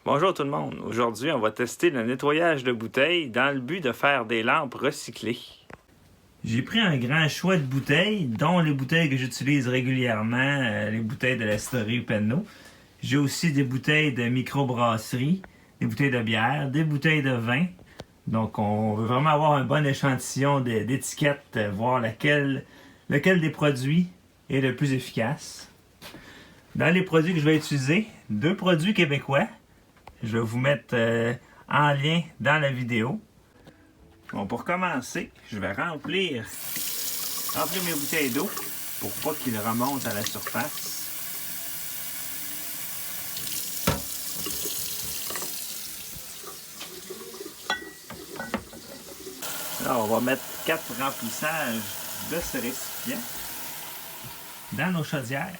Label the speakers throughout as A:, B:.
A: Bonjour tout le monde. Aujourd'hui, on va tester le nettoyage de bouteilles dans le but de faire des lampes recyclées. J'ai pris un grand choix de bouteilles, dont les bouteilles que j'utilise régulièrement, les bouteilles de la distillerie Pernod. J'ai aussi des bouteilles de microbrasserie, des bouteilles de bière, des bouteilles de vin. Donc, on veut vraiment avoir un bon échantillon d'étiquettes, voir lequel des produits est le plus efficace. Dans les produits que je vais utiliser, 2 produits québécois. Je vais vous mettre en lien dans la vidéo. Bon, pour commencer, je vais remplir mes bouteilles d'eau pour pas qu'ils remontent à la surface. Là, on va mettre 4 remplissages de ce récipient dans nos chaudières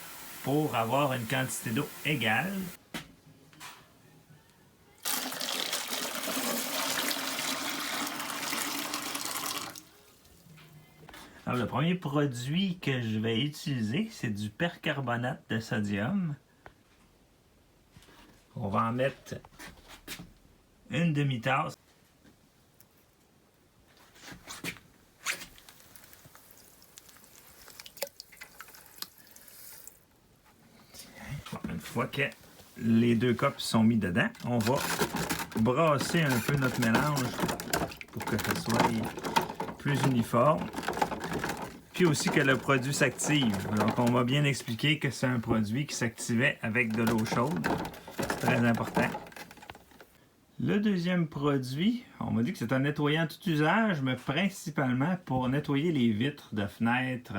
A: pour avoir une quantité d'eau égale. Alors, le premier produit que je vais utiliser, c'est du percarbonate de sodium. On va en mettre une demi-tasse. Bon, une fois que les 2 cups sont mis dedans, on va brasser un peu notre mélange pour que ça soit plus uniforme. Puis aussi que le produit s'active. Donc on m'a bien expliqué que c'est un produit qui s'activait avec de l'eau chaude. C'est très important. Le deuxième produit, on m'a dit que c'est un nettoyant tout usage, mais principalement pour nettoyer les vitres de fenêtres.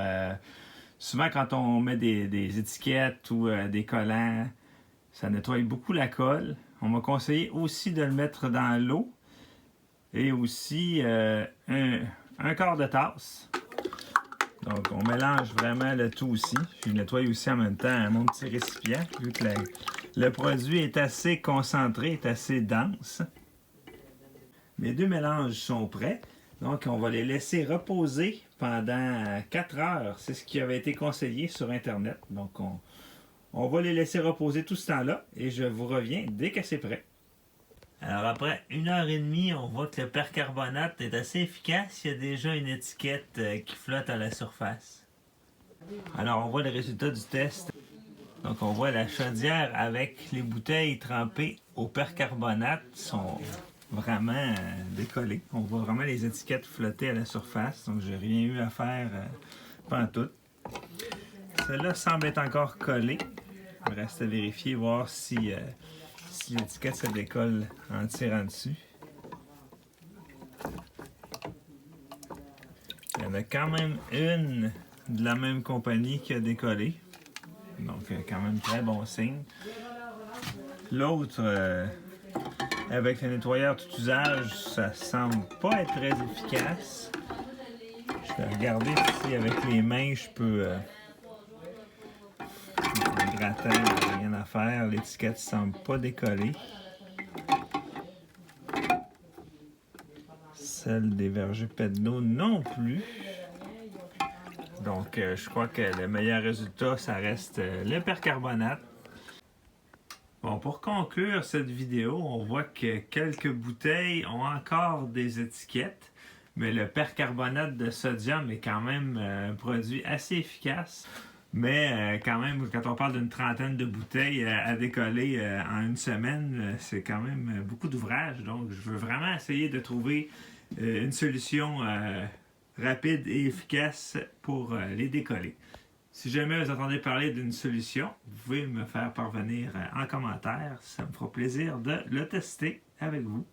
A: Souvent quand on met des étiquettes ou des collants, ça nettoie beaucoup la colle. On m'a conseillé aussi de le mettre dans l'eau et aussi un quart de tasse. Donc, on mélange vraiment le tout aussi. Je nettoie aussi en même temps mon petit récipient, vu que le produit est assez concentré, est assez dense. Mes 2 mélanges sont prêts. Donc, on va les laisser reposer pendant 4 heures. C'est ce qui avait été conseillé sur Internet. Donc, on va les laisser reposer tout ce temps-là et je vous reviens dès que c'est prêt. Alors après 1h30, on voit que le percarbonate est assez efficace. Il y a déjà une étiquette qui flotte à la surface. Alors on voit le résultat du test. Donc on voit la chaudière avec les bouteilles trempées au percarbonate sont vraiment décollées. On voit vraiment les étiquettes flotter à la surface. Donc j'ai rien eu à faire pantoute. Celle-là semble être encore collée. Il reste à vérifier, voir si l'étiquette se décolle en tirant dessus. Il y en a quand même une de la même compagnie qui a décollé. Donc, quand même très bon signe. L'autre, avec le nettoyeur tout usage, ça semble pas être très efficace. Je vais regarder si avec les mains, je peux... le gratin, il n'y a rien à faire. L'étiquette semble pas décoller. Celle des vergers Pernod non plus. Donc, je crois que le meilleur résultat, ça reste le percarbonate. Bon, pour conclure cette vidéo, on voit que quelques bouteilles ont encore des étiquettes, mais le percarbonate de sodium est quand même un produit assez efficace. Mais quand même, quand on parle d'une trentaine de bouteilles à décoller en une semaine, c'est quand même beaucoup d'ouvrage. Donc, je veux vraiment essayer de trouver une solution rapide et efficace pour les décoller. Si jamais vous entendez parler d'une solution, vous pouvez me faire parvenir en commentaire. Ça me fera plaisir de le tester avec vous.